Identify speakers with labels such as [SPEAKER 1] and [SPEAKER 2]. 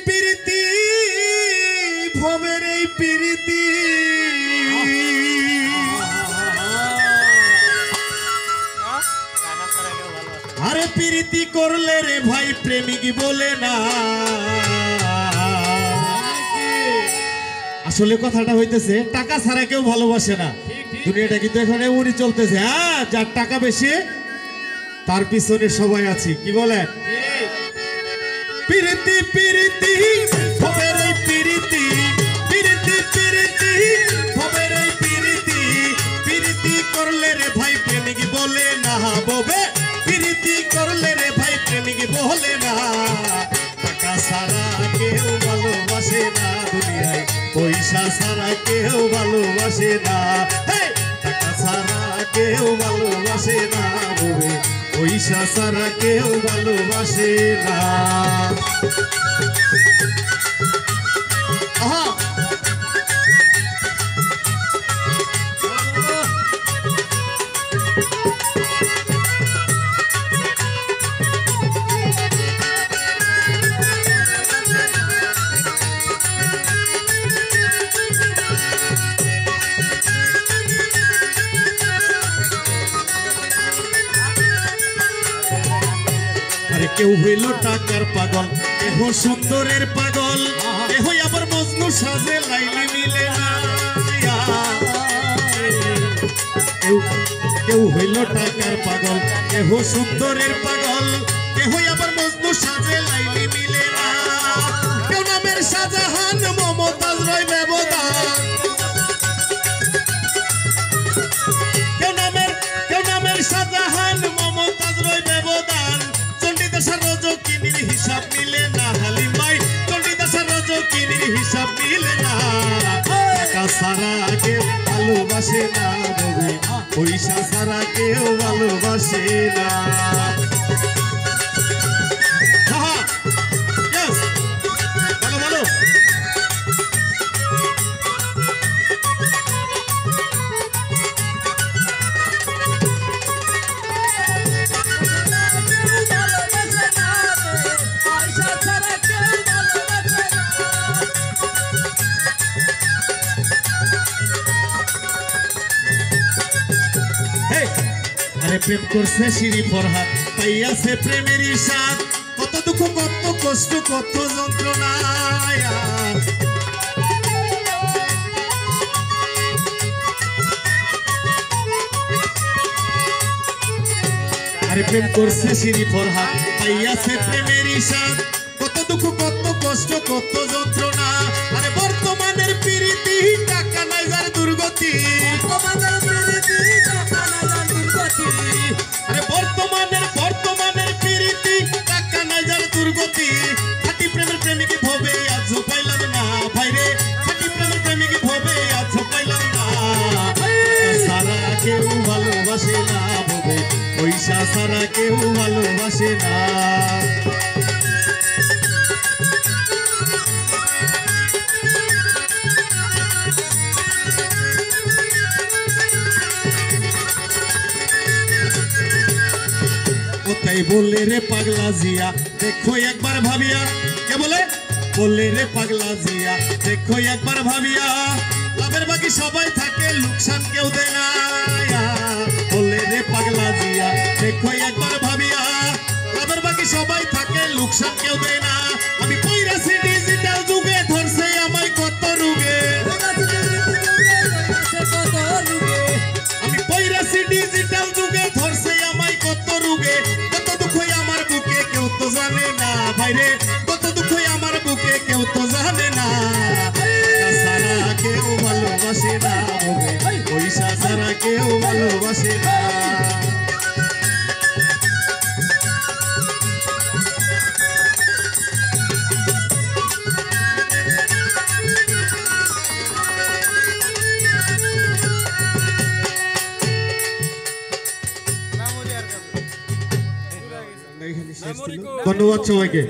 [SPEAKER 1] প্রীতি ভবের এই প্রীতি আরে প্রীতি করলে রে ভাই প্রেমিক বলে না আসলে কথাটা হইতেছে টাকা ছাড়া কেউ ভালোবাসে না দুনিয়াটা কিন্তু এখানে উড়ি চলতেছে হ্যাঁ যার টাকা বেশি তার পিছনে সবাই আছি কি বলে প্রীতি প্রীতি ভবের এই প্রীতি প্রীতি প্রীতি ভবের এই প্রীতি প্রীতি করলে রে ভাই প্রেমিক বলে না ববে প্রীতি করলে রে ভাই প্রেমিক বলে না টাকা ছাড়া কেউ ভালোবাসে না দুনিয়ায় পয়সা ছাড়া কেউ ভালোবাসে না টাকা ছাড়া কেউ ভালোবাসে না ববে পয়সা ছাড়া কেউ ভালোবাসে না কেউ হইল টাকার পাগল কেহ সুন্দরের পাগল কেহ আবার মজনু সাজে লাইলি মিলে না কেউ হইল টাকার পাগল কেহ সুন্দরের পাগল কেহ আবার মজনু সাজে লাইলি মিলে না কেউ নামের শাহজাহান মমতাজ রয় ব্যবধান কেউ নামের শাহজাহান মমতাজ রয় ব্যবধান রজকিনীর হিসাব মিলে না হালিম ভাই চণ্ডীদাসের রজকিনীর হিসাব মিলে না টাকা ছাড়া কেউ ভালোবাসে না ববে পয়সা ছাড়া কেউ ভালোবাসে না প্রেম করছে শিরি ফরহাদ পাইয়াছে প্রেমের স্বাদ কত দুঃখ কত কষ্ট কত যন্ত্রণা আরে প্রেম করছে শিরি ফরহাদ পাইয়াছে প্রেমের স্বাদ কত দুঃখ কত কষ্ট কত যন্ত্রণা আরে বর্তমানের প্রীতি টাকা নাই যার দুর্গতি আরে বর্তমানের প্রীতি টাকা নাই যার দুর্গতি খাঁটি প্রেমের প্রেমিক ভবে আজ পাইলাম না ভাইরে খাঁটি প্রেমের প্রেমিক ভবে আজ পাইলাম না সারা কেউ ভালোবাসে না ভবে পয়সা সারা কেউ ভালোবাসে না কোথায় বললে রে পাগলা জিয়া দেখো একবার ভাবিয়া কে বললে রে পাগলা জিয়া দেখো একবার ভাবিয়া লাভের বাকি সবাই থাকে লোকসান কেউ দেয় না বললে রে পাগলা জিয়া দেখো একবার ভাবিয়া লাভের বাকি সবাই থাকে লোকসান কেউ দেয় না আমি পয়রাছি ডিজিটাল যুগে ধরছে আমায় কত রোগে আমি পয়রাছি ডিজিটাল যুগে ধরছে আমায় কত রোগে কত দুঃখ আমার বুকে কেউ তো জানে না ভাইরে কত দুঃখ আমার বুকে কেউ তো জানে না সারা কেউ ভালোবাসে না পয়সা সারা কেউ ভালোবাসে না ধন্যবাদ সবাইকে।